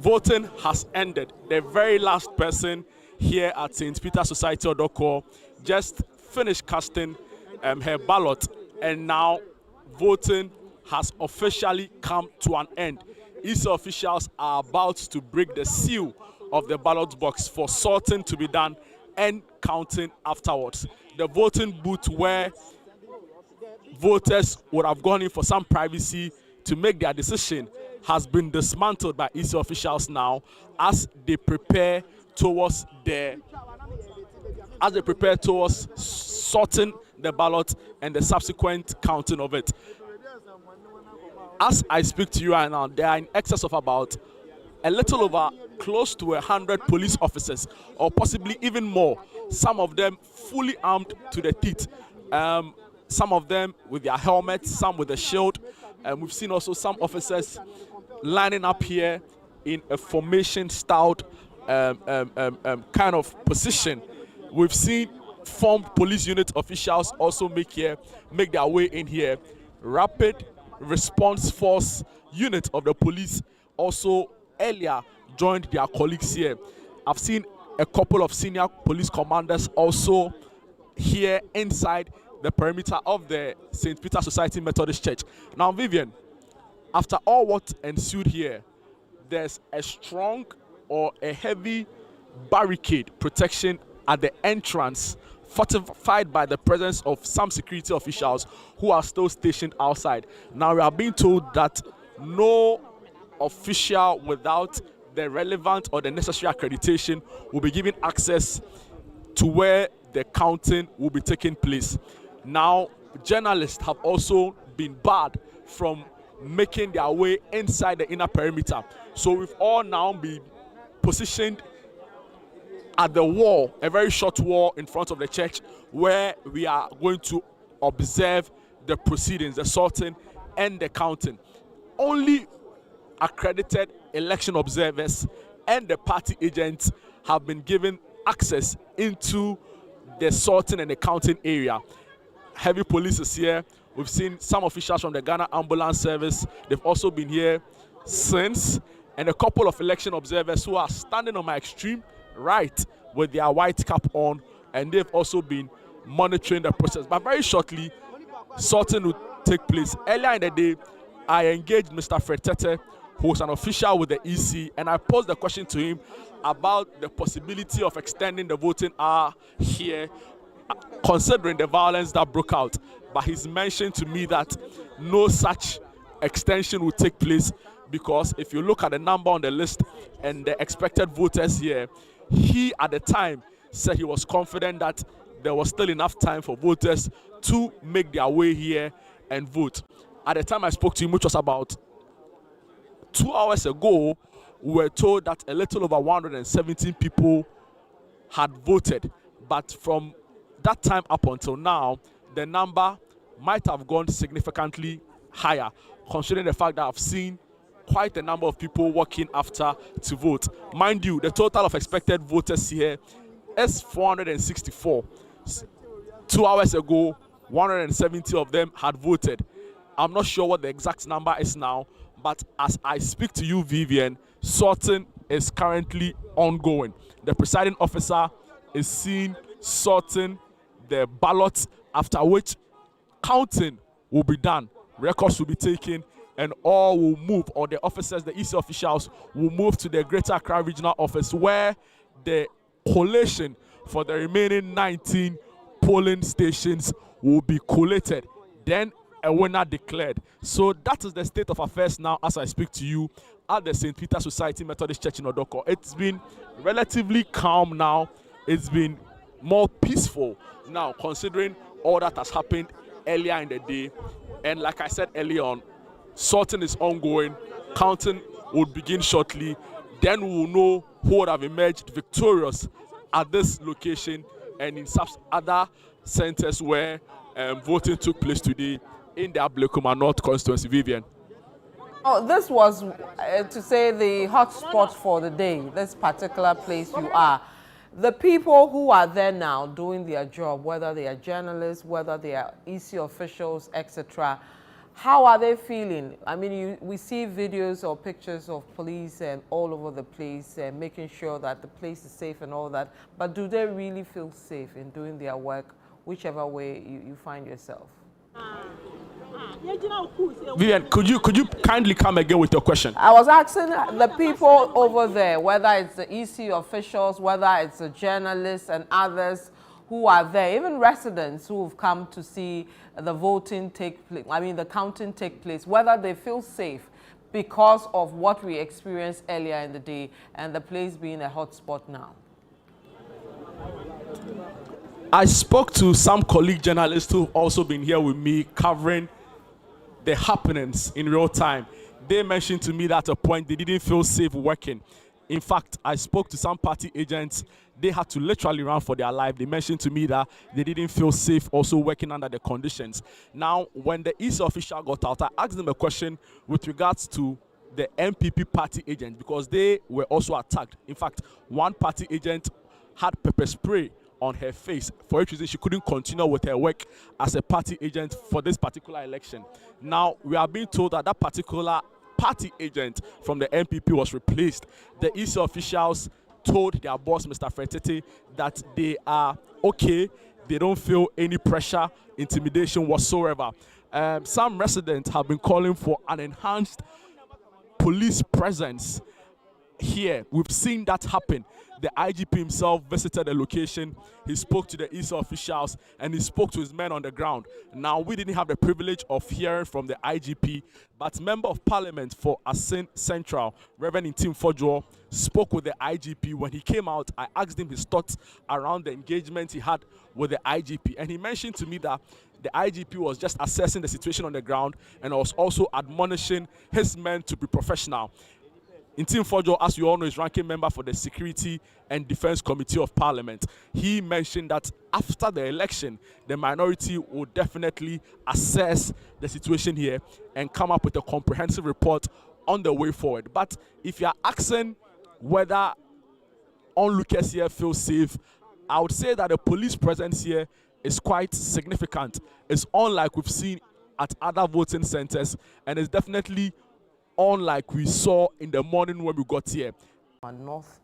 Voting has ended. The very last person here at St. Peter's Society Odoko just finished casting her ballot, and now voting has officially come to an end. EC officials are about to break the seal of the ballot box for sorting to be done and counting afterwards. The voting booth where voters would have gone in for some privacy to make their decision has been dismantled by EC officials now as they prepare towards sorting the ballot and the subsequent counting of it. As I speak to you right now, there are in excess of about a little over close to 100 police officers, or possibly even more, some of them fully armed to the teeth. Some of them with their helmets, some with a shield. We've seen also some officers lining up here in a formation-styled kind of position. We've seen formed police unit officials also make their way in here. Rapid Response Force unit of the police also earlier joined their colleagues here. I've seen a couple of senior police commanders also here inside the perimeter of the St. Peter's Society Methodist Church. Now, Vivian, after all what ensued here, there's a strong or a heavy barricade protection at the entrance, fortified by the presence of some security officials who are still stationed outside. Now, we are being told that no official without the relevant or the necessary accreditation will be given access to where the counting will be taking place. Now, journalists have also been barred from making their way inside the inner perimeter. So we've all now been positioned at the wall, a very short wall in front of the church, where we are going to observe the proceedings, the sorting and the counting. Only accredited election observers and the party agents have been given access into the sorting and the counting area. Heavy police is here. We've seen some officials from the Ghana Ambulance Service. They've also been here since. And a couple of election observers who are standing on my extreme right with their white cap on. And they've also been monitoring the process. But very shortly, sorting will take place. Earlier in the day, I engaged Mr. Fred Tete, who's an official with the EC, and I posed the question to him about the possibility of extending the voting hour here, considering the violence that broke out. But he's mentioned to me that no such extension will take place, because if you look at the number on the list and the expected voters here, he at the time said he was confident that there was still enough time for voters to make their way here and vote. At the time I spoke to him, which was about 2 hours ago, we were told that a little over 117 people had voted. But from that time up until now, the number might have gone significantly higher, considering the fact that I've seen quite a number of people walking after to vote. Mind you, the total of expected voters here is 464. 2 hours ago, 170 of them had voted. I'm not sure what the exact number is now, but as I speak to you, Vivian, sorting is currently ongoing. The presiding officer is seen sorting the ballots, after which counting will be done. Records will be taken, and all will move, or the officers, the EC officials, will move to the Greater Accra Regional Office, where the collation for the remaining 19 polling stations will be collated. Then a winner declared. So that is the state of affairs now as I speak to you at the St. Peter's Society Methodist Church in Odoko. It's been relatively calm now. It's been more peaceful now, considering all that has happened earlier in the day. And like I said earlier on, sorting is ongoing. Counting will begin shortly. Then we will know who would have emerged victorious at this location and in some other centers where voting took place today in the Ablekuma North constituency. Vivian. Oh, this was, to say, the hot spot for the day, this particular place you are. The people who are there now doing their job, whether they are journalists, whether they are EC officials, etc., How are they feeling? I mean, we see videos or pictures of police all over the place, making sure that the place is safe and all that. But do they really feel safe in doing their work, whichever way you find yourself? Vivian, could you kindly come again with your question? I was asking the people over there, whether it's the EC officials, whether it's the journalists and others who are there, even residents who have come to see the voting take place, I mean the counting take place, whether they feel safe because of what we experienced earlier in the day and the place being a hotspot now. I spoke to some colleague journalists who've also been here with me covering the happenings in real time. They mentioned to me that at a point they didn't feel safe working. In fact, I spoke to some party agents. They had to literally run for their life. They mentioned to me that they didn't feel safe also working under the conditions. Now, when the EC official got out, I asked them a question with regards to the MPP party agent because they were also attacked. In fact, one party agent had pepper spray on her face. For which reason she couldn't continue with her work as a party agent for this particular election. Now, we are being told that that particular party agent from the MPP was replaced. The EC officials told their boss, Mr. Fretete, that they are okay. They don't feel any pressure, intimidation whatsoever. Some residents have been calling for an enhanced police presence here. We've seen that happen. The IGP himself visited the location. He spoke to the EC officials and he spoke to his men on the ground. Now, we didn't have the privilege of hearing from the IGP, but Member of Parliament for Asin Central, Reverend Tim Fojo, spoke with the IGP. When he came out, I asked him his thoughts around the engagement he had with the IGP. And he mentioned to me that the IGP was just assessing the situation on the ground and was also admonishing his men to be professional. Tim Fojo, as you all know, is ranking member for the Security and Defense Committee of Parliament. He mentioned that after the election, the minority will definitely assess the situation here and come up with a comprehensive report on the way forward. But if you're asking whether onlookers here feel safe, I would say that the police presence here is quite significant. It's unlike we've seen at other voting centers, and it's definitely unlike we saw in the morning when we got here. North